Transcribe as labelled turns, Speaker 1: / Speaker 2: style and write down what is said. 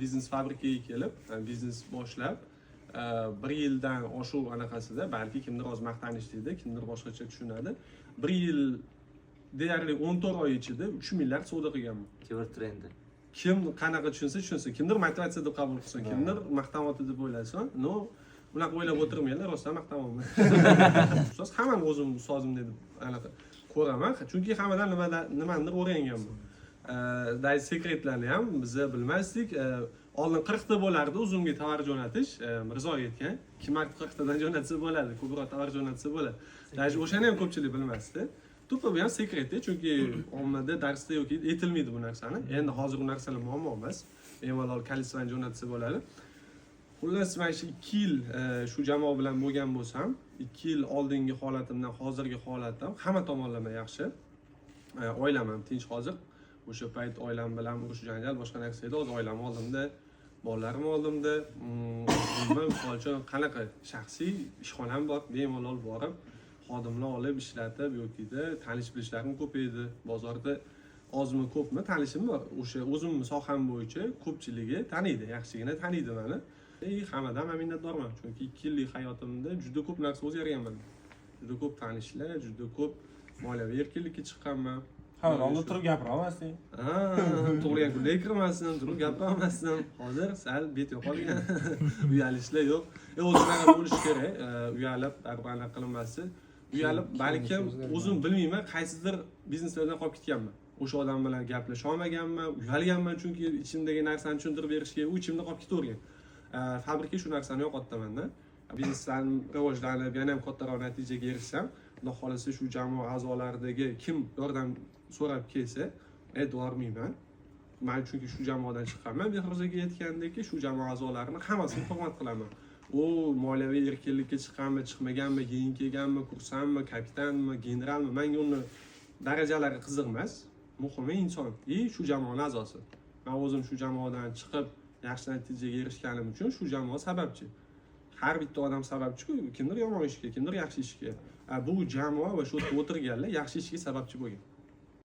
Speaker 1: biznes fabrikaga kelib, biznes boshlab, 1 yildan oshuv anaqasida, balki kimdir o'z maqtanishlikda, kimdir boshqacha tushunadi. 1 yil deyarli 14 oy ichida 3 milliard savdo qilganman.
Speaker 2: Tevr trendi.
Speaker 1: Kim qanaqa tushunsa tushunsin. Kimdir motivatsiya deb qabul qilsin, kimdir maqtanyapti deb o'ylasin. No, unaqa o'ylab o'tirmanglar, rostdan maqtanyapman. Ustoz hamma o'zim ustozim deb anaqa ko'raman, chunki hammadan nimanidir o'rganganman. Day sekretlarni ham biz bilmasdik. Oldin 40 ta bo'lardi uzumga tovar jo'natish, Mirzo aytgan. 2 mart 40 tadan jo'natsa bo'ladi, ko'proq tovar jo'natsa bo'ladi. Даже o'shani ham ko'pchilik bilmasdi. Tuppa bu ham sekretda, chunki ommada darsda yoki aytilmaydi bu narsani. Endi hozir bu narsalar muammo emas. Bemalol kalisidan jo'natsa bo'ladi. Xullas, men shu 2 yil shu jamoa bilan bo'lgan bo'lsam, 2 yil oldingi holatimdan hozirgi holatim hamma tomonlama yaxshi. Oilam ham tinch hozir. O'sha payt oilam bilan urush janjal boshqa narsa edi. Hozir oilam oldimda, bolalarim oldimda. Umuman misol uchun qanaqa shaxsiy ishxonam bor, bemalol borib, xodimlar olib ishlatib yokida tanish bilishlarim ko'paydi. Bozorda ozmi ko'pmi tanishim bor. O'sha o'zimning soham bo'yicha ko'pchiligi taniydi, yaxshigina taniydi meni. Hammadan minnatdorman, chunki 2 yillik hayotimda juda ko'p narsa o'zgarganman. Juda ko'p tanishlar, juda ko'p moliyaviy erkinlikka chiqqanman.
Speaker 3: Ha, oldin turib gapira olmasding.
Speaker 1: Ha, to'g'ri kunda kirmasdim, turib gapira olmasdim. Hozir sal bet yo'qolgan. Uyalishlar yo'q. O'zlari bo'lish kerak. Uyalib, baribir qilinmasdi. Uyalib, balkim o'zim bilmayman, qaysidir bizneslardan qolib ketganman. O'sha odam bilan gaplasha olmaganman, uyalganman, chunki ichimdagi narsani tushuntirib berishga u ichimda qolib ketavergan. Fabrika shu narsani yo'qotdi menda. Biznesdan rivojlanib, yana ham kattaroq natijaga erishsam, xudo xolasa shu jamoa a'zolaridagi kim yordam so'rab kelsa, aytvormayman. Men chunki shu jamoadan chiqqanman. Behrozaga aytgandek, shu jamoa a'zolarini hammasini hurmat qilaman. U moliyaviy erkinlikka chiqqanmi, chiqmaganmi, keyin kelganmi, kursantmi, kapitanmi, generalmi, menga uni darajalari qiziq emas. Muhimi inson, shu jamoaning a'zosi. Men o'zim shu jamoadan chiqib yaxshi natijaga erishganim uchun shu jamoa sababchi. Har bitta odam sababchi-ku, kimdir yomon ishga, kimdir yaxshi ishga. Bu jamoa va shu o'tirganlar yaxshi ishga sababchi bo'lgan.